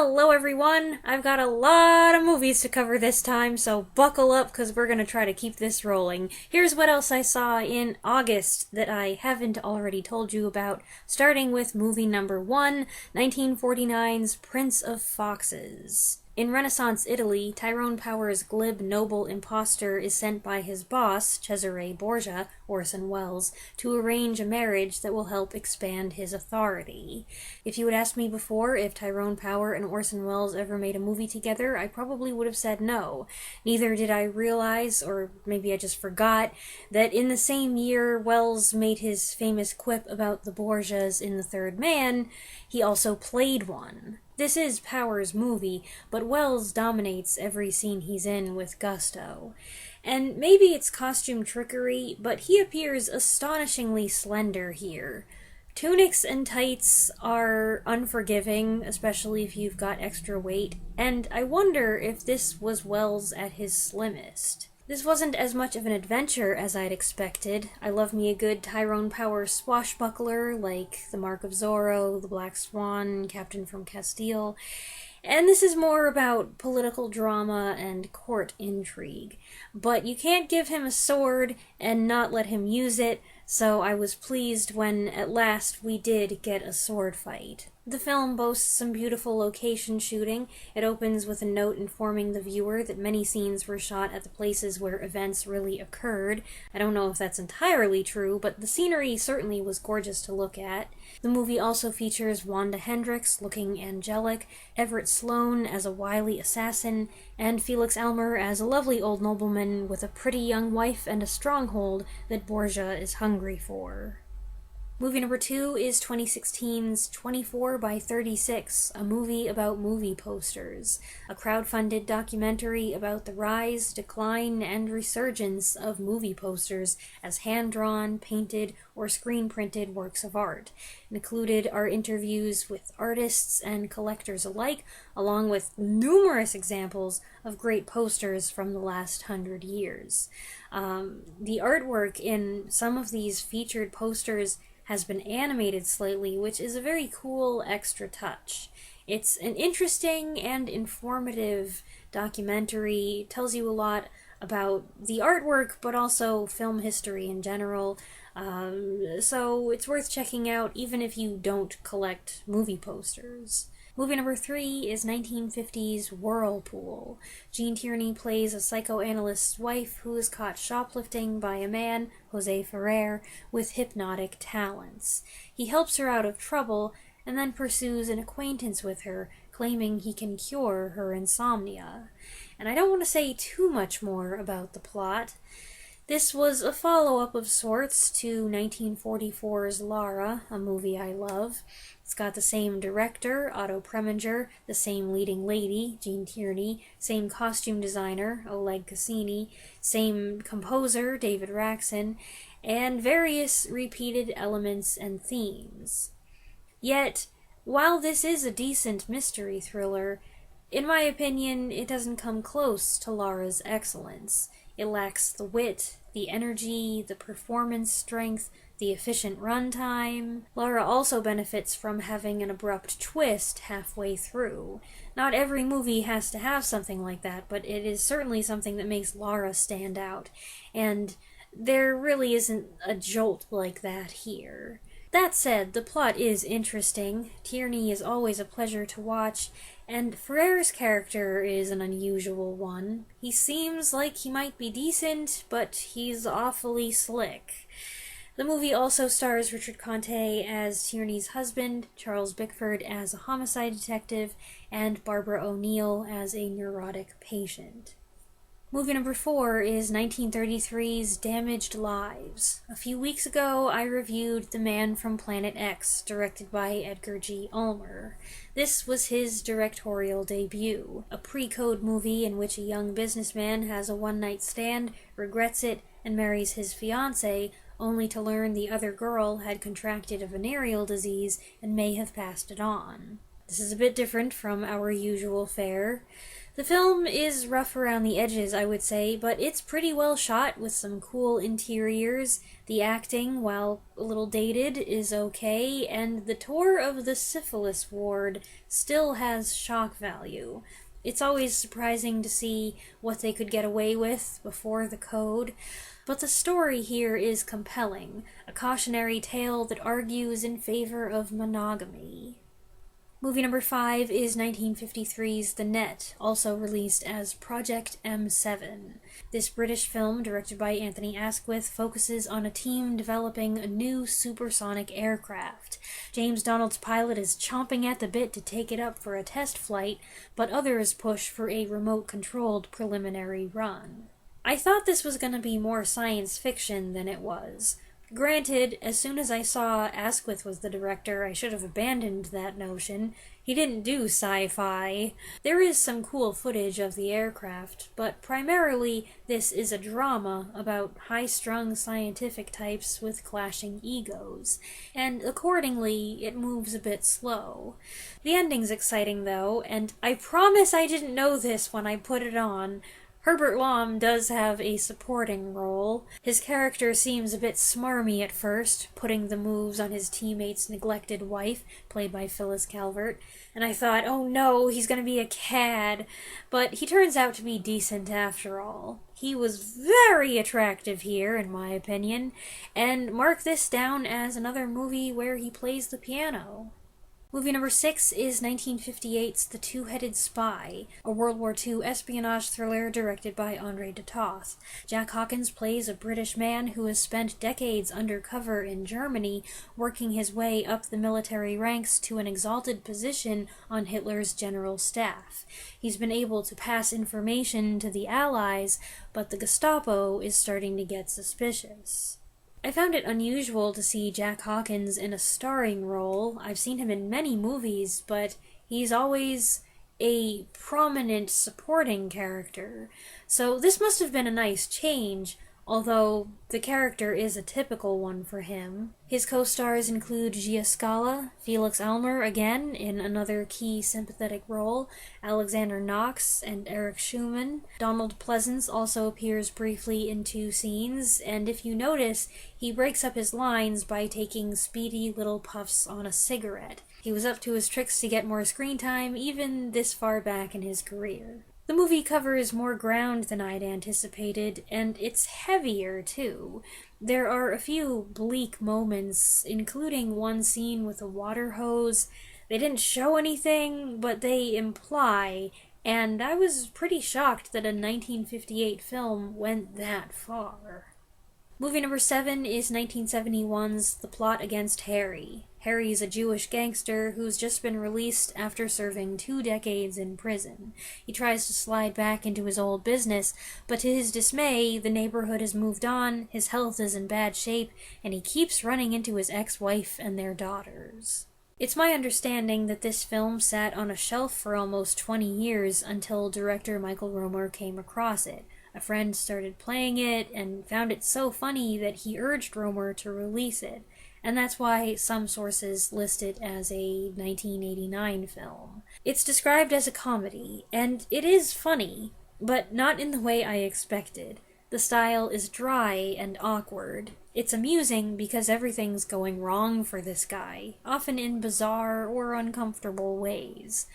Hello everyone! I've got a lot of movies to cover this time, so buckle up because we're gonna try to keep this rolling. Here's what else I saw in August that I haven't already told you about, starting with movie number 1, 1949's Prince of Foxes. In Renaissance Italy, Tyrone Power's glib, noble impostor is sent by his boss, Cesare Borgia, Orson Welles, to arrange a marriage that will help expand his authority. If you had asked me before if Tyrone Power and Orson Welles ever made a movie together, I probably would have said no. Neither did I realize, or maybe I just forgot, that in the same year Welles made his famous quip about the Borgias in The Third Man, he also played one. This is Power's movie, but Welles dominates every scene he's in with gusto. And maybe it's costume trickery, but he appears astonishingly slender here. Tunics and tights are unforgiving, especially if you've got extra weight, and I wonder if this was Welles at his slimmest. This wasn't as much of an adventure as I'd expected. I love me a good Tyrone Power swashbuckler, like The Mark of Zorro, The Black Swan, Captain from Castile, and this is more about political drama and court intrigue. But you can't give him a sword and not let him use it, so I was pleased when at last we did get a sword fight. The film boasts some beautiful location shooting. It opens with a note informing the viewer that many scenes were shot at the places where events really occurred. I don't know if that's entirely true, but the scenery certainly was gorgeous to look at. The movie also features Wanda Hendricks looking angelic, Everett Sloane as a wily assassin, and Felix Elmer as a lovely old nobleman with a pretty young wife and a stronghold that Borgia is hungry for. Movie number 2 is 2016's 24 by 36, a movie about movie posters, a crowd-funded documentary about the rise, decline, and resurgence of movie posters as hand-drawn, painted, or screen-printed works of art. Included are interviews with artists and collectors alike, along with numerous examples of great posters from the last 100 years. The artwork in some of these featured posters has been animated slightly, which is a very cool extra touch. It's an interesting and informative documentary. It tells you a lot about the artwork, but also film history in general. So it's worth checking out even if you don't collect movie posters. Movie number 3 is 1950's Whirlpool. Gene Tierney plays a psychoanalyst's wife who is caught shoplifting by a man, Jose Ferrer, with hypnotic talents. He helps her out of trouble and then pursues an acquaintance with her, claiming he can cure her insomnia. And I don't want to say too much more about the plot. This was a follow-up of sorts to 1944's Lara, a movie I love. It's got the same director, Otto Preminger, the same leading lady, Gene Tierney, same costume designer, Oleg Cassini, same composer, David Raksin, and various repeated elements and themes. Yet, while this is a decent mystery thriller, in my opinion, it doesn't come close to Lara's excellence. It lacks the wit, the energy, the performance strength, the efficient runtime. Lara also benefits from having an abrupt twist halfway through. Not every movie has to have something like that, but it is certainly something that makes Lara stand out, and there really isn't a jolt like that here. That said, the plot is interesting. Tierney is always a pleasure to watch, and Ferrer's character is an unusual one. He seems like he might be decent, but he's awfully slick. The movie also stars Richard Conte as Tierney's husband, Charles Bickford as a homicide detective, and Barbara O'Neill as a neurotic patient. Movie number 4 is 1933's Damaged Lives. A few weeks ago, I reviewed The Man from Planet X, directed by Edgar G. Ulmer. This was his directorial debut, a pre-code movie in which a young businessman has a one-night stand, regrets it, and marries his fiancée, only to learn the other girl had contracted a venereal disease and may have passed it on. This is a bit different from our usual fare. The film is rough around the edges, I would say, but it's pretty well shot with some cool interiors. The acting, while a little dated, is okay, and the tour of the syphilis ward still has shock value. It's always surprising to see what they could get away with before the code, but the story here is compelling, a cautionary tale that argues in favor of monogamy. Movie number 5 is 1953's The Net, also released as Project M7. This British film, directed by Anthony Asquith, focuses on a team developing a new supersonic aircraft. James Donald's pilot is chomping at the bit to take it up for a test flight, but others push for a remote-controlled preliminary run. I thought this was going to be more science fiction than it was. Granted, as soon as I saw Asquith was the director, I should have abandoned that notion. He didn't do sci-fi. There is some cool footage of the aircraft, but primarily this is a drama about high-strung scientific types with clashing egos, and accordingly, it moves a bit slow. The ending's exciting, though, and I promise I didn't know this when I put it on. Herbert Lom does have a supporting role. His character seems a bit smarmy at first, putting the moves on his teammate's neglected wife, played by Phyllis Calvert, and I thought, oh no, he's gonna be a cad, but he turns out to be decent after all. He was very attractive here, in my opinion, and mark this down as another movie where he plays the piano. Movie number 6 is 1958's The Two-Headed Spy, a World War II espionage thriller directed by André de Toth. Jack Hawkins plays a British man who has spent decades undercover in Germany, working his way up the military ranks to an exalted position on Hitler's general staff. He's been able to pass information to the Allies, but the Gestapo is starting to get suspicious. I found it unusual to see Jack Hawkins in a starring role. I've seen him in many movies, but he's always a prominent supporting character. So this must have been a nice change, although the character is a typical one for him. His co-stars include Gia Scala, Felix Elmer again in another key sympathetic role, Alexander Knox, and Eric Schumann. Donald Pleasance also appears briefly in 2 scenes, and if you notice, he breaks up his lines by taking speedy little puffs on a cigarette. He was up to his tricks to get more screen time, even this far back in his career. The movie covers more ground than I'd anticipated, and it's heavier, too. There are a few bleak moments, including one scene with a water hose. They didn't show anything, but they imply, and I was pretty shocked that a 1958 film went that far. Movie number 7 is 1971's The Plot Against Harry. Harry is a Jewish gangster who's just been released after serving 2 decades in prison. He tries to slide back into his old business, but to his dismay, the neighborhood has moved on, his health is in bad shape, and he keeps running into his ex-wife and their daughters. It's my understanding that this film sat on a shelf for almost 20 years until director Michael Romer came across it. A friend started playing it and found it so funny that he urged Romer to release it, and that's why some sources list it as a 1989 film. It's described as a comedy, and it is funny, but not in the way I expected. The style is dry and awkward. It's amusing because everything's going wrong for this guy, often in bizarre or uncomfortable ways.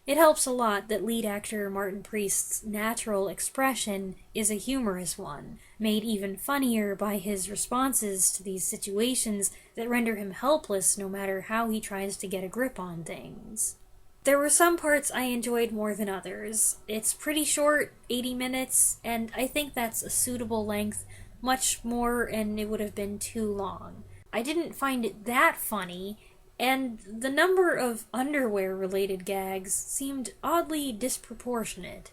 It helps a lot that lead actor Martin Priest's natural expression is a humorous one, made even funnier by his responses to these situations that render him helpless no matter how he tries to get a grip on things. There were some parts I enjoyed more than others. It's pretty short, 80 minutes, and I think that's a suitable length. Much more and it would have been too long. I didn't find it that funny, and the number of underwear-related gags seemed oddly disproportionate.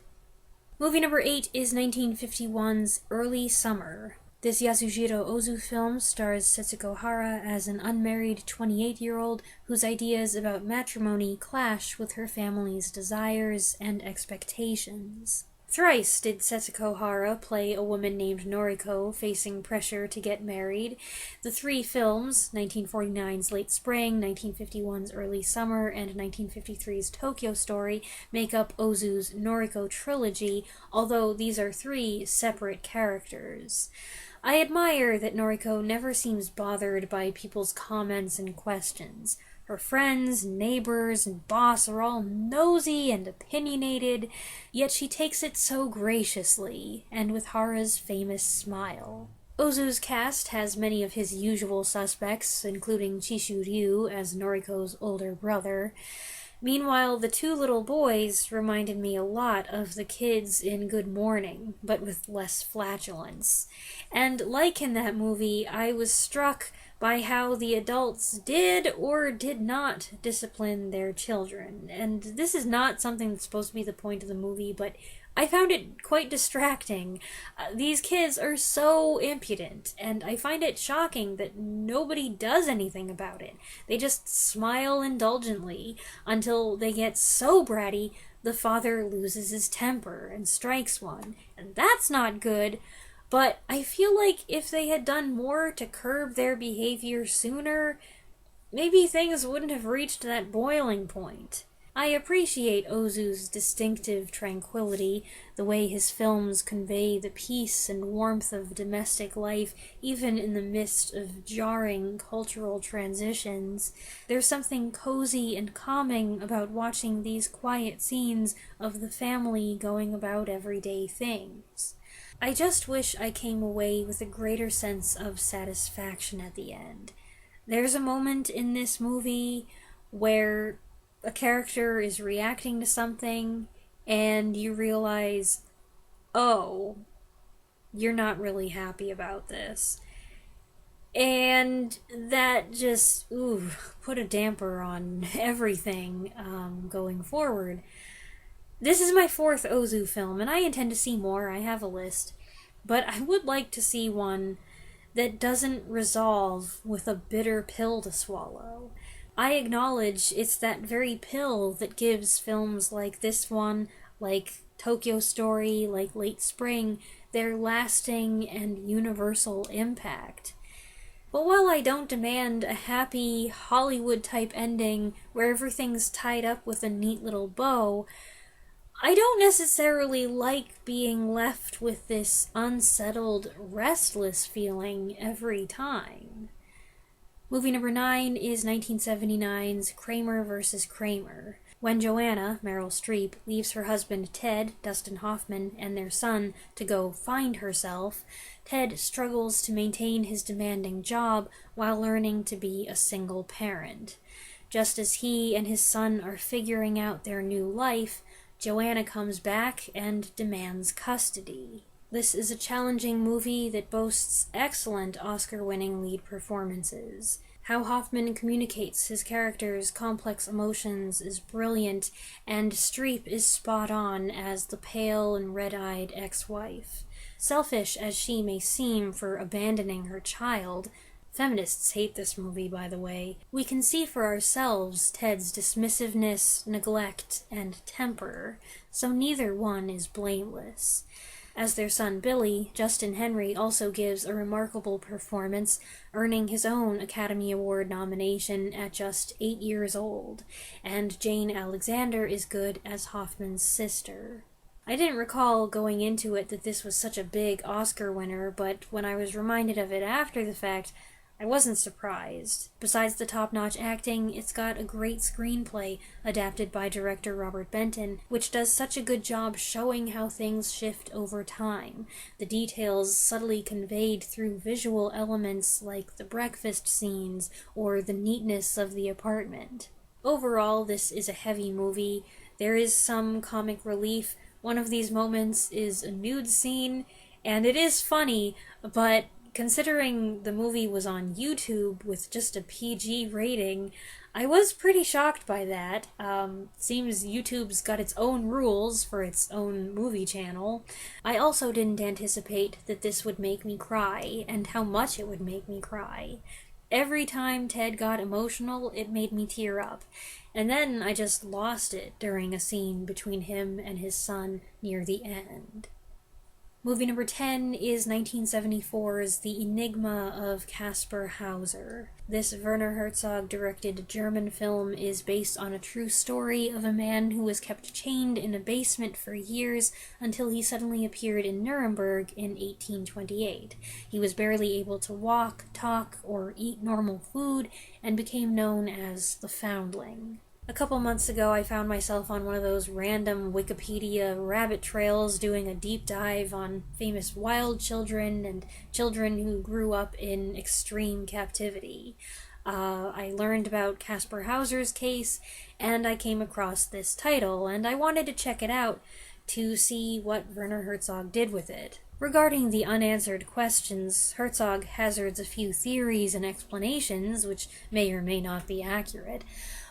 Movie number 8 is 1951's Early Summer. This Yasujiro Ozu film stars Setsuko Hara as an unmarried 28-year-old whose ideas about matrimony clash with her family's desires and expectations. Thrice did Setsuko Hara play a woman named Noriko facing pressure to get married. The three films, 1949's Late Spring, 1951's Early Summer, and 1953's Tokyo Story, make up Ozu's Noriko trilogy, although these are three separate characters. I admire that Noriko never seems bothered by people's comments and questions. Her friends, neighbors, and boss are all nosy and opinionated, yet she takes it so graciously, and with Hara's famous smile. Ozu's cast has many of his usual suspects, including Chishu Ryu as Noriko's older brother. Meanwhile, the two little boys reminded me a lot of the kids in Good Morning, but with less flatulence. And like in that movie, I was struck by how the adults did or did not discipline their children. And this is not something that's supposed to be the point of the movie, but I found it quite distracting. These kids are so impudent, and I find it shocking that nobody does anything about it. They just smile indulgently until they get so bratty the father loses his temper and strikes one. And that's not good. But I feel like if they had done more to curb their behavior sooner, maybe things wouldn't have reached that boiling point. I appreciate Ozu's distinctive tranquility, the way his films convey the peace and warmth of domestic life, even in the midst of jarring cultural transitions. There's something cozy and calming about watching these quiet scenes of the family going about everyday things. I just wish I came away with a greater sense of satisfaction at the end. There's a moment in this movie where a character is reacting to something and you realize, oh, you're not really happy about this. And that just, put a damper on everything going forward. This is my fourth Ozu film, and I intend to see more. I have a list. But I would like to see one that doesn't resolve with a bitter pill to swallow. I acknowledge it's that very pill that gives films like this one, like Tokyo Story, like Late Spring, their lasting and universal impact. But while I don't demand a happy, Hollywood-type ending where everything's tied up with a neat little bow, I don't necessarily like being left with this unsettled, restless feeling every time. Movie number 9 is 1979's Kramer vs. Kramer. When Joanna, Meryl Streep, leaves her husband Ted, Dustin Hoffman, and their son to go find herself, Ted struggles to maintain his demanding job while learning to be a single parent. Just as he and his son are figuring out their new life, Joanna comes back and demands custody. This is a challenging movie that boasts excellent Oscar-winning lead performances. How Hoffman communicates his character's complex emotions is brilliant, and Streep is spot on as the pale and red-eyed ex-wife. Selfish as she may seem for abandoning her child, feminists hate this movie, by the way, we can see for ourselves Ted's dismissiveness, neglect, and temper, so neither one is blameless. As their son Billy, Justin Henry also gives a remarkable performance, earning his own Academy Award nomination at just 8 years old, and Jane Alexander is good as Hoffman's sister. I didn't recall going into it that this was such a big Oscar winner, but when I was reminded of it after the fact, I wasn't surprised. Besides the top-notch acting, it's got a great screenplay adapted by director Robert Benton, which does such a good job showing how things shift over time. The details subtly conveyed through visual elements like the breakfast scenes or the neatness of the apartment. Overall, this is a heavy movie. There is some comic relief. One of these moments is a nude scene, and it is funny, but considering the movie was on YouTube with just a PG rating, I was pretty shocked by that. Seems YouTube's got its own rules for its own movie channel. I also didn't anticipate that this would make me cry, and how much it would make me cry. every time Ted got emotional, it made me tear up. And then I just lost it during a scene between him and his son near the end. Movie number 10 is 1974's The Enigma of Kaspar Hauser. This Werner Herzog-directed German film is based on a true story of a man who was kept chained in a basement for years until he suddenly appeared in Nuremberg in 1828. He was barely able to walk, talk, or eat normal food, and became known as the Foundling. A couple months ago, I found myself on one of those random Wikipedia rabbit trails doing a deep dive on famous wild children and children who grew up in extreme captivity. I learned about Kaspar Hauser's case, and I came across this title, and I wanted to check it out to see what Werner Herzog did with it. Regarding the unanswered questions, Herzog hazards a few theories and explanations, which may or may not be accurate.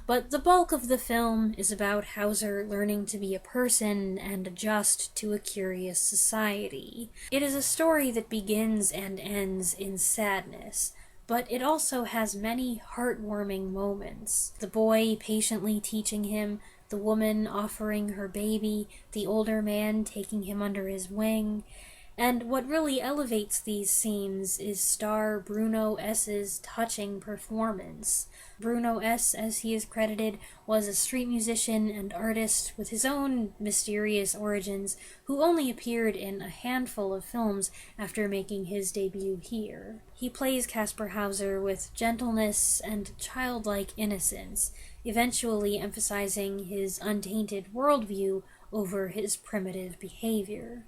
But the bulk of the film is about Hauser learning to be a person and adjust to a curious society. It is a story that begins and ends in sadness, but it also has many heartwarming moments. The boy patiently teaching him, the woman offering her baby, the older man taking him under his wing. And what really elevates these scenes is star Bruno S.'s touching performance. Bruno S., as he is credited, was a street musician and artist with his own mysterious origins, who only appeared in a handful of films after making his debut here. He plays Kaspar Hauser with gentleness and childlike innocence, eventually emphasizing his untainted worldview over his primitive behavior.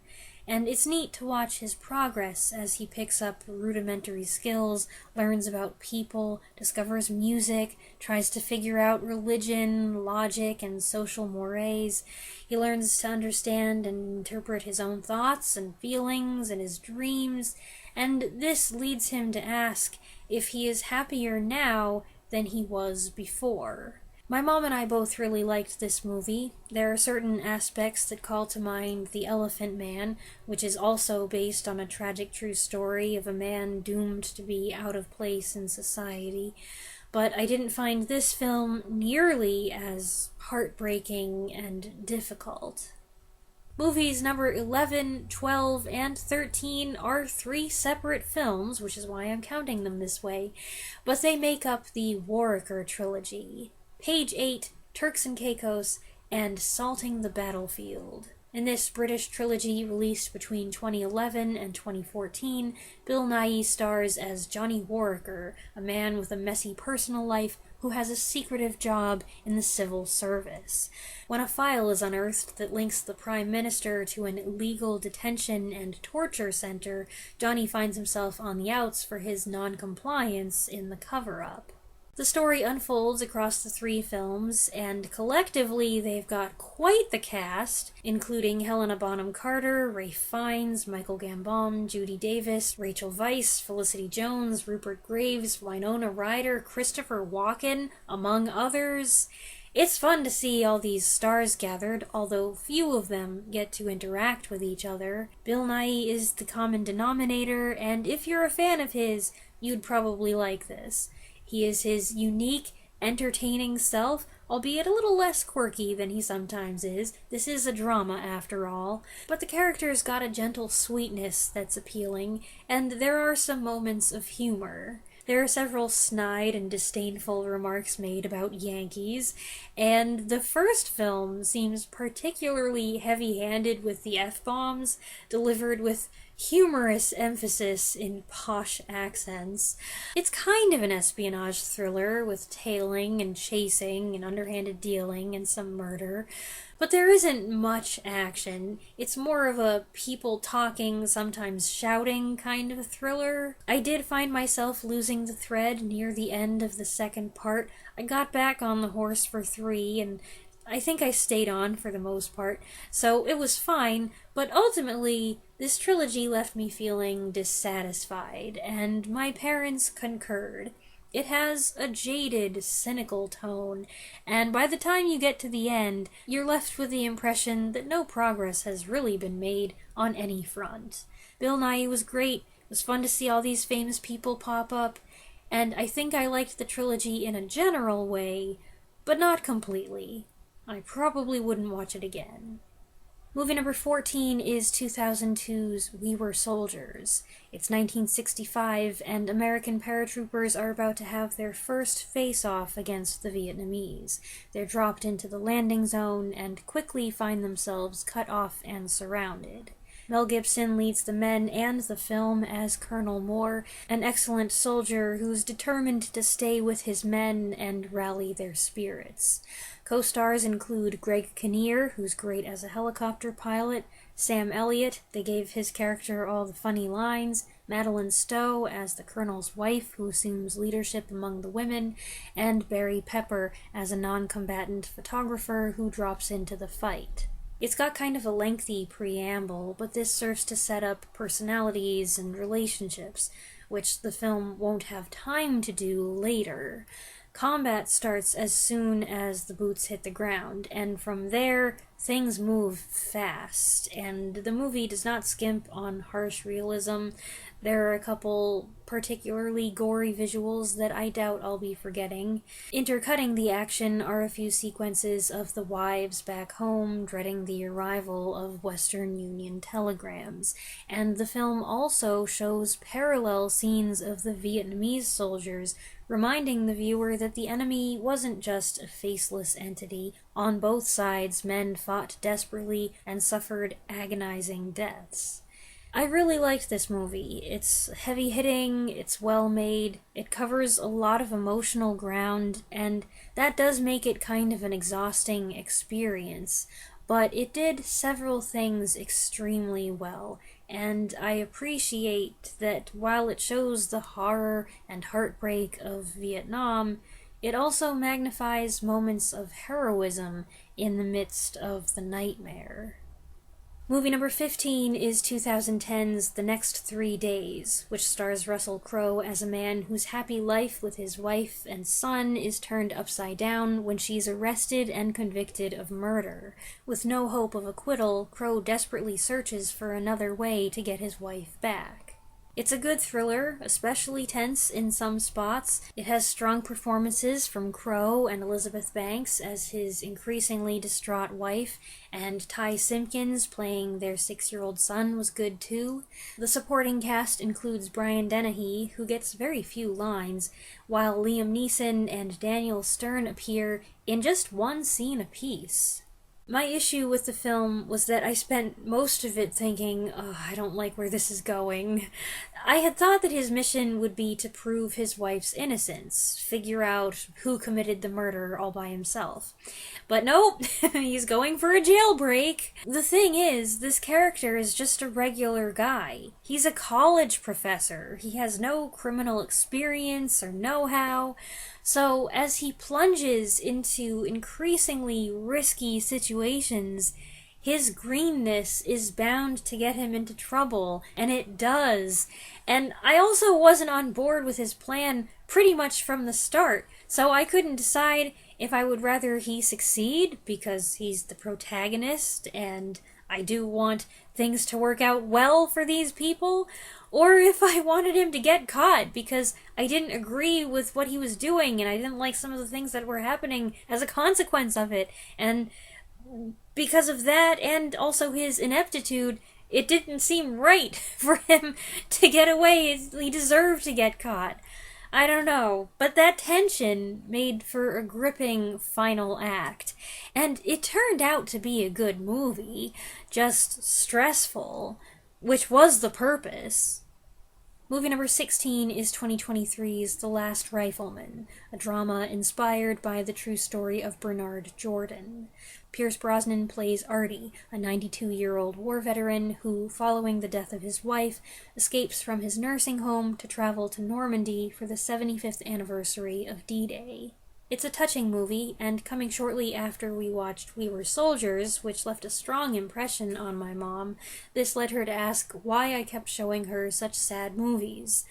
And it's neat to watch his progress as he picks up rudimentary skills, learns about people, discovers music, tries to figure out religion, logic, and social mores. He learns to understand and interpret his own thoughts and feelings and his dreams, and this leads him to ask if he is happier now than he was before. My mom and I both really liked this movie. There are certain aspects that call to mind The Elephant Man, which is also based on a tragic true story of a man doomed to be out of place in society. But I didn't find this film nearly as heartbreaking and difficult. Movies number 11, 12, and 13 are 3 separate films, which is why I'm counting them this way, but they make up the Worricker trilogy. Page 8, Turks and Caicos, and Salting the Battlefield. In this British trilogy released between 2011 and 2014, Bill Nighy stars as Johnny Worricker, a man with a messy personal life who has a secretive job in the civil service. When a file is unearthed that links the Prime Minister to an illegal detention and torture center, Johnny finds himself on the outs for his non-compliance in the cover-up. The story unfolds across the 3 films, and collectively they've got quite the cast, including Helena Bonham Carter, Ralph Fiennes, Michael Gambon, Judy Davis, Rachel Weisz, Felicity Jones, Rupert Graves, Winona Ryder, Christopher Walken, among others. It's fun to see all these stars gathered, although few of them get to interact with each other. Bill Nighy is the common denominator, and if you're a fan of his, you'd probably like this. He is his unique, entertaining self, albeit a little less quirky than he sometimes is. This is a drama, after all. But the character's got a gentle sweetness that's appealing, and there are some moments of humor. There are several snide and disdainful remarks made about Yankees, and the first film seems particularly heavy-handed with the F-bombs, delivered with humorous emphasis in posh accents. It's kind of an espionage thriller with tailing and chasing and underhanded dealing and some murder, but there isn't much action. It's more of a people talking, sometimes shouting kind of thriller. I did find myself losing the thread near the end of the second part. I got back on the horse for 3, and I think I stayed on for the most part, so it was fine, but ultimately, this trilogy left me feeling dissatisfied, and my parents concurred. It has a jaded, cynical tone, and by the time you get to the end, you're left with the impression that no progress has really been made on any front. Bill Nighy was great. It was fun to see all these famous people pop up, and I think I liked the trilogy in a general way, but not completely. I probably wouldn't watch it again. Movie number 14 is 2002's We Were Soldiers. It's 1965, and American paratroopers are about to have their first face-off against the Vietnamese. They're dropped into the landing zone and quickly find themselves cut off and surrounded. Mel Gibson leads the men and the film as Colonel Moore, an excellent soldier who's determined to stay with his men and rally their spirits. Co-stars include Greg Kinnear, who's great as a helicopter pilot, Sam Elliott, they gave his character all the funny lines, Madeline Stowe as the colonel's wife, who assumes leadership among the women, and Barry Pepper as a non-combatant photographer who drops into the fight. It's got kind of a lengthy preamble, but this serves to set up personalities and relationships, which the film won't have time to do later. Combat starts as soon as the boots hit the ground, and from there, things move fast, and the movie does not skimp on harsh realism. There are a couple particularly gory visuals that I doubt I'll be forgetting. Intercutting the action are a few sequences of the wives back home dreading the arrival of Western Union telegrams, and the film also shows parallel scenes of the Vietnamese soldiers, reminding the viewer that the enemy wasn't just a faceless entity. On both sides, men fought desperately and suffered agonizing deaths. I really liked this movie. It's heavy-hitting, it's well-made, it covers a lot of emotional ground, and that does make it kind of an exhausting experience. But it did several things extremely well, and I appreciate that while it shows the horror and heartbreak of Vietnam, it also magnifies moments of heroism in the midst of the nightmare. Movie number 15 is 2010's The Next 3 Days, which stars Russell Crowe as a man whose happy life with his wife and son is turned upside down when she's arrested and convicted of murder. With no hope of acquittal, Crowe desperately searches for another way to get his wife back. It's a good thriller, especially tense in some spots. It has strong performances from Crowe and Elizabeth Banks as his increasingly distraught wife, and Ty Simpkins playing their 6-year-old son was good too. The supporting cast includes Brian Dennehy, who gets very few lines, while Liam Neeson and Daniel Stern appear in just one scene apiece. My issue with the film was that I spent most of it thinking, I don't like where this is going. I had thought that his mission would be to prove his wife's innocence, figure out who committed the murder all by himself. But nope, he's going for a jailbreak. The thing is, this character is just a regular guy. He's a college professor. He has no criminal experience or know-how. So, as he plunges into increasingly risky situations, his greenness is bound to get him into trouble, and it does. And I also wasn't on board with his plan pretty much from the start, so I couldn't decide if I would rather he succeed, because he's the protagonist, and I do want things to work out well for these people, or if I wanted him to get caught because I didn't agree with what he was doing and I didn't like some of the things that were happening as a consequence of it. And because of that, and also his ineptitude, it didn't seem right for him to get away. He deserved to get caught. I don't know, but that tension made for a gripping final act. And it turned out to be a good movie, just stressful, which was the purpose. Movie number 16 is 2023's The Last Rifleman, a drama inspired by the true story of Bernard Jordan. Pierce Brosnan plays Artie, a 92-year-old war veteran who, following the death of his wife, escapes from his nursing home to travel to Normandy for the 75th anniversary of D-Day. It's a touching movie, and coming shortly after we watched We Were Soldiers, which left a strong impression on my mom, this led her to ask why I kept showing her such sad movies.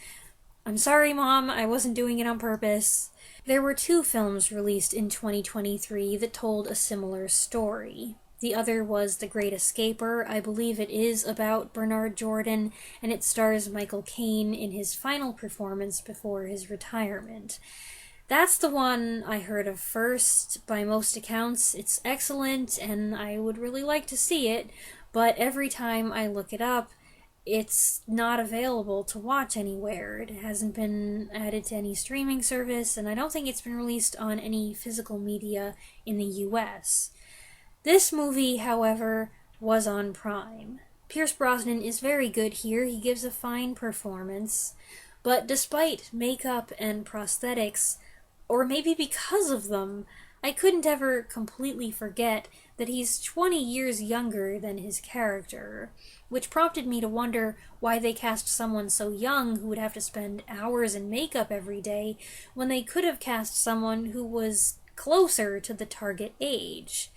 I'm sorry, Mom, I wasn't doing it on purpose. There were 2 films released in 2023 that told a similar story. The other was The Great Escaper. I believe it is about Bernard Jordan, and it stars Michael Caine in his final performance before his retirement. That's the one I heard of first. By most accounts, it's excellent, and I would really like to see it, but every time I look it up, it's not available to watch anywhere. It hasn't been added to any streaming service, and I don't think it's been released on any physical media in the US. This movie, however, was on Prime. Pierce Brosnan is very good here. He gives a fine performance, but despite makeup and prosthetics, or maybe because of them, I couldn't ever completely forget that he's 20 years younger than his character, which prompted me to wonder why they cast someone so young who would have to spend hours in makeup every day when they could have cast someone who was closer to the target age.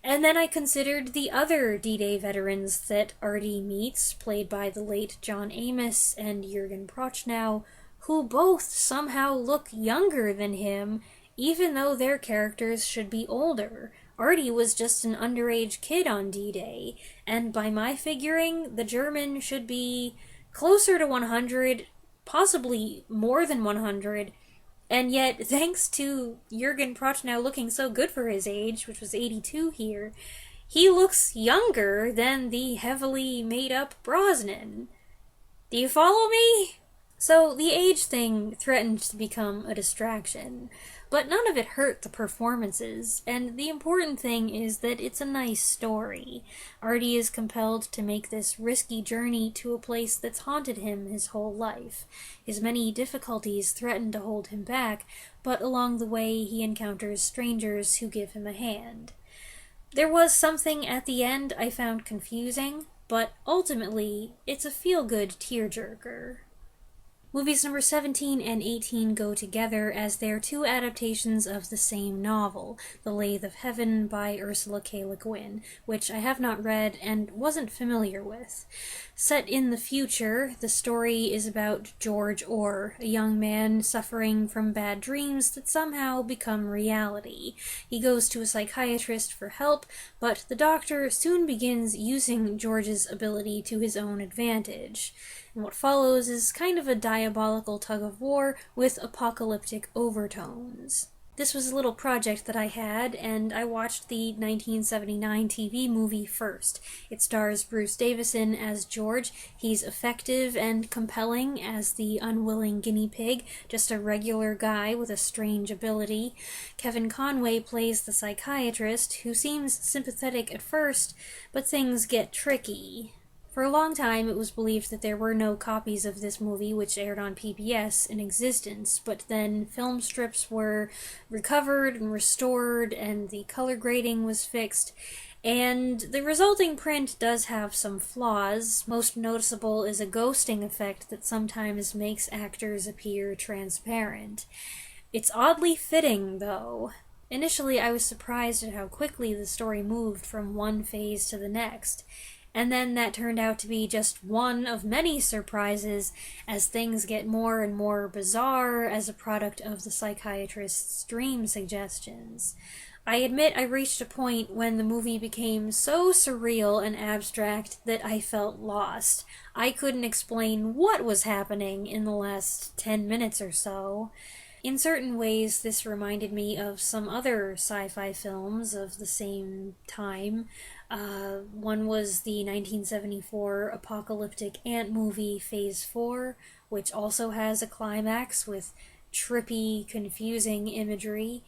And then I considered the other D-Day veterans that Artie meets, played by the late John Amos and Jürgen Prochnow, who both somehow look younger than him, even though their characters should be older. Artie was just an underage kid on D-Day, and by my figuring, the German should be closer to 100, possibly more than 100, and yet, thanks to Jürgen Prochnow looking so good for his age, which was 82 here, he looks younger than the heavily made-up Brosnan. Do you follow me? So the age thing threatened to become a distraction, but none of it hurt the performances, and the important thing is that it's a nice story. Artie is compelled to make this risky journey to a place that's haunted him his whole life. His many difficulties threaten to hold him back, but along the way he encounters strangers who give him a hand. There was something at the end I found confusing, but ultimately it's a feel-good tearjerker. Movies number 17 and 18 go together as they're two adaptations of the same novel, The Lathe of Heaven by Ursula K. Le Guin, which I have not read and wasn't familiar with. Set in the future, the story is about George Orr, a young man suffering from bad dreams that somehow become reality. He goes to a psychiatrist for help, but the doctor soon begins using George's ability to his own advantage. And what follows is kind of a diabolical tug-of-war with apocalyptic overtones. This was a little project that I had, and I watched the 1979 TV movie first. It stars Bruce Davison as George. He's effective and compelling as the unwilling guinea pig, just a regular guy with a strange ability. Kevin Conway plays the psychiatrist, who seems sympathetic at first, but things get tricky. For a long time, it was believed that there were no copies of this movie, which aired on PBS, in existence, but then film strips were recovered and restored, and the color grading was fixed, and the resulting print does have some flaws. Most noticeable is a ghosting effect that sometimes makes actors appear transparent. It's oddly fitting, though. Initially, I was surprised at how quickly the story moved from one phase to the next. And then that turned out to be just one of many surprises as things get more and more bizarre as a product of the psychiatrist's dream suggestions. I admit I reached a point when the movie became so surreal and abstract that I felt lost. I couldn't explain what was happening in the last 10 minutes or so. In certain ways, this reminded me of some other sci-fi films of the same time. One was the 1974 apocalyptic ant movie Phase 4, which also has a climax with trippy, confusing imagery.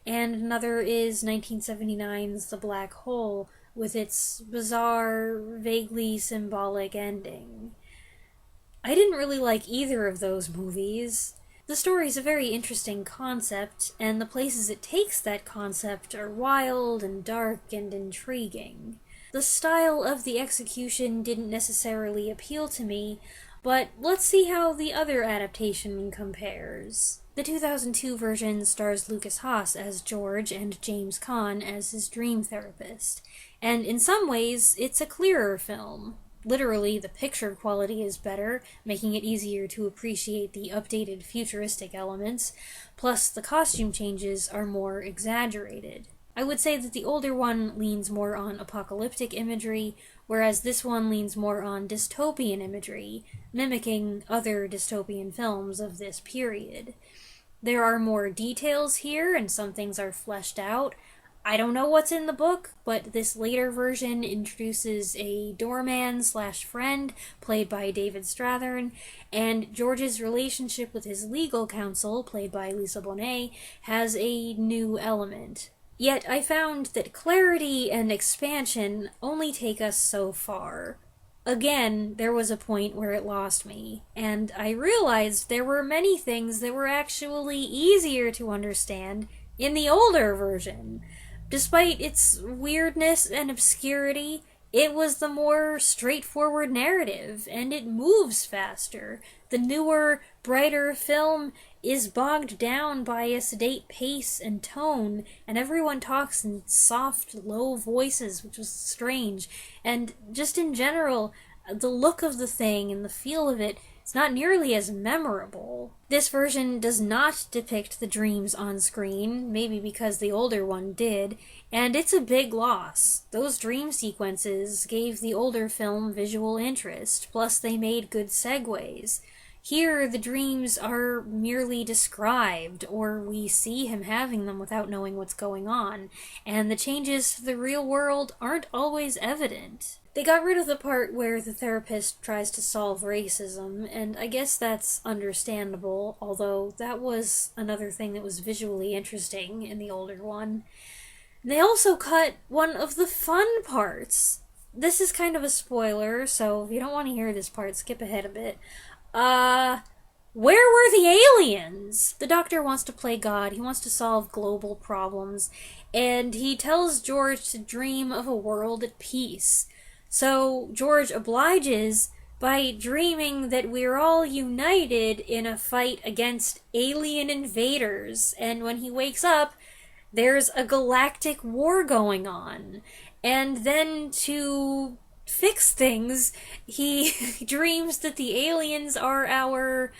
And another is 1979's The Black Hole, with its bizarre, vaguely symbolic ending. I didn't really like either of those movies. The story's a very interesting concept, and the places it takes that concept are wild and dark and intriguing. The style of the execution didn't necessarily appeal to me, but let's see how the other adaptation compares. The 2002 version stars Lucas Haas as George and James Caan as his dream therapist, and in some ways, it's a clearer film. Literally, the picture quality is better, making it easier to appreciate the updated futuristic elements, plus the costume changes are more exaggerated. I would say that the older one leans more on apocalyptic imagery, whereas this one leans more on dystopian imagery, mimicking other dystopian films of this period. There are more details here, and some things are fleshed out. I don't know what's in the book, but this later version introduces a doorman/friend, played by David Strathern, and George's relationship with his legal counsel, played by Lisa Bonet, has a new element. Yet I found that clarity and expansion only take us so far. Again, there was a point where it lost me, and I realized there were many things that were actually easier to understand in the older version. Despite its weirdness and obscurity, it was the more straightforward narrative, and it moves faster. The newer, brighter film is bogged down by a sedate pace and tone, and everyone talks in soft, low voices, which was strange. And just in general, the look of the thing and the feel of it is not nearly as memorable. This version does not depict the dreams on screen, maybe because the older one did, and it's a big loss. Those dream sequences gave the older film visual interest, plus they made good segues. Here, the dreams are merely described, or we see him having them without knowing what's going on, and the changes to the real world aren't always evident. They got rid of the part where the therapist tries to solve racism, and I guess that's understandable, although that was another thing that was visually interesting in the older one. They also cut one of the fun parts. This is kind of a spoiler, so if you don't want to hear this part, skip ahead a bit. Where were the aliens? The Doctor wants to play God, he wants to solve global problems, and he tells George to dream of a world at peace. So George obliges by dreaming that we're all united in a fight against alien invaders, and when he wakes up, there's a galactic war going on. And then to fix things, he dreams that the aliens are our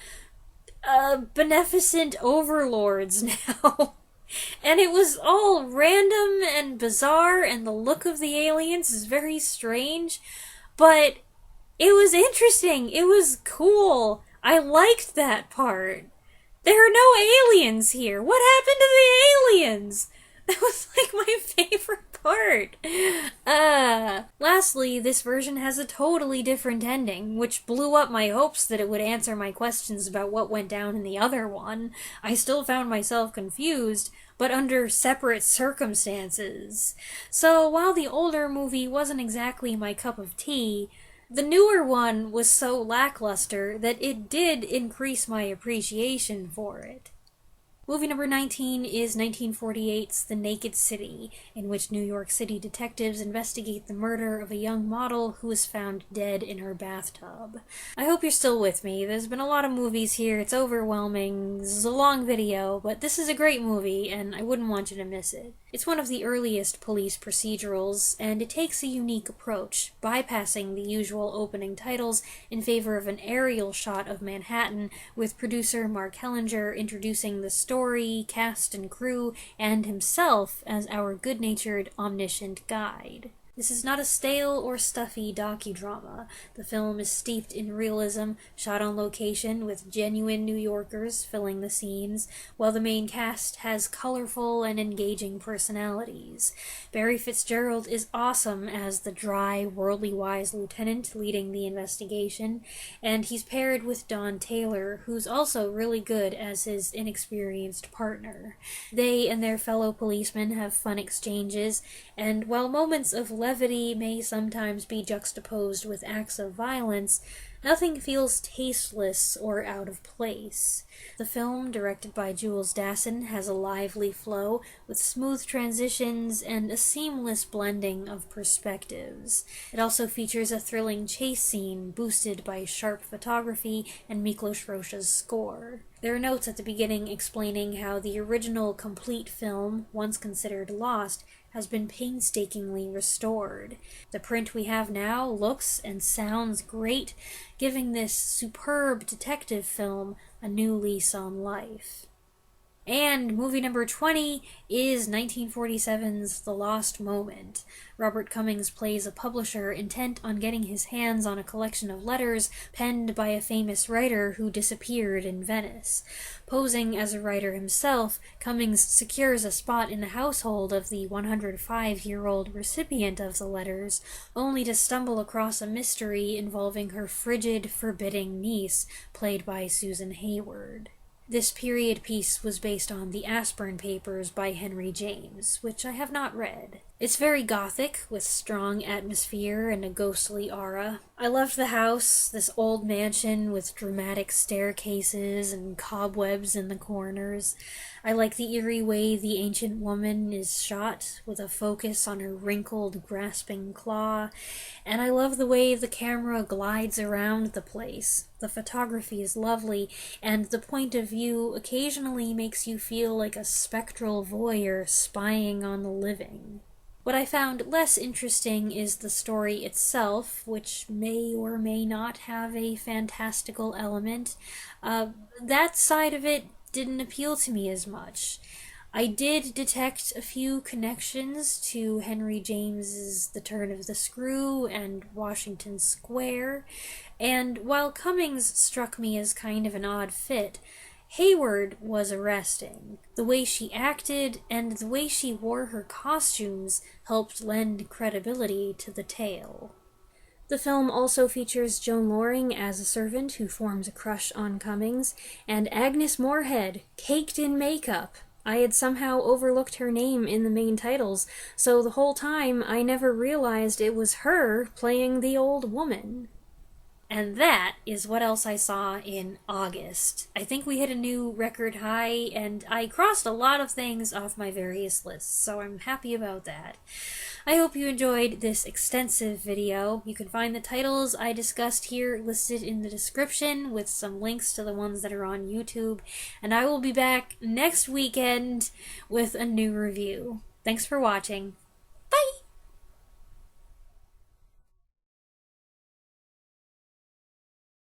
beneficent overlords now. And it was all random and bizarre, and the look of the aliens is very strange, but it was interesting, it was cool, I liked that part. There are no aliens here, what happened to the aliens? That was like my favorite part. Lastly, this version has a totally different ending, which blew up my hopes that it would answer my questions about what went down in the other one. I still found myself confused, but under separate circumstances. So while the older movie wasn't exactly my cup of tea, the newer one was so lackluster that it did increase my appreciation for it. Movie number 19 is 1948's The Naked City, in which New York City detectives investigate the murder of a young model who was found dead in her bathtub. I hope you're still with me. There's been a lot of movies here, it's overwhelming, this is a long video, but this is a great movie, and I wouldn't want you to miss it. It's one of the earliest police procedurals, and it takes a unique approach, bypassing the usual opening titles in favor of an aerial shot of Manhattan, with producer Mark Hellinger introducing the story, cast and crew, and himself as our good-natured, omniscient guide. This is not a stale or stuffy docudrama. The film is steeped in realism, shot on location with genuine New Yorkers filling the scenes, while the main cast has colorful and engaging personalities. Barry Fitzgerald is awesome as the dry, worldly wise lieutenant leading the investigation, and he's paired with Don Taylor, who's also really good as his inexperienced partner. They and their fellow policemen have fun exchanges, and while moments of levity may sometimes be juxtaposed with acts of violence, nothing feels tasteless or out of place. The film, directed by Jules Dassin, has a lively flow with smooth transitions and a seamless blending of perspectives. It also features a thrilling chase scene boosted by sharp photography and Miklos Rocha's score. There are notes at the beginning explaining how the original complete film, once considered lost, has been painstakingly restored. The print we have now looks and sounds great, giving this superb detective film a new lease on life. And movie number 20 is 1947's The Lost Moment. Robert Cummings plays a publisher intent on getting his hands on a collection of letters penned by a famous writer who disappeared in Venice. Posing as a writer himself, Cummings secures a spot in the household of the 105-year-old recipient of the letters, only to stumble across a mystery involving her frigid, forbidding niece, played by Susan Hayward. This period piece was based on The Aspern Papers by Henry James, which I have not read. It's very gothic, with strong atmosphere and a ghostly aura. I loved the house, this old mansion with dramatic staircases and cobwebs in the corners. I like the eerie way the ancient woman is shot, with a focus on her wrinkled, grasping claw, and I love the way the camera glides around the place. The photography is lovely, and the point of view occasionally makes you feel like a spectral voyeur spying on the living. What I found less interesting is the story itself, which may or may not have a fantastical element. That side of it didn't appeal to me as much. I did detect a few connections to Henry James's The Turn of the Screw and Washington Square, and while Cummings struck me as kind of an odd fit, Hayward was arresting. The way she acted and the way she wore her costumes helped lend credibility to the tale. The film also features Joan Loring as a servant who forms a crush on Cummings, and Agnes Moorehead, caked in makeup. I had somehow overlooked her name in the main titles, so the whole time I never realized it was her playing the old woman. And that is what else I saw in August. I think we hit a new record high, and I crossed a lot of things off my various lists, so I'm happy about that. I hope you enjoyed this extensive video. You can find the titles I discussed here listed in the description with some links to the ones that are on YouTube, and I will be back next weekend with a new review. Thanks for watching.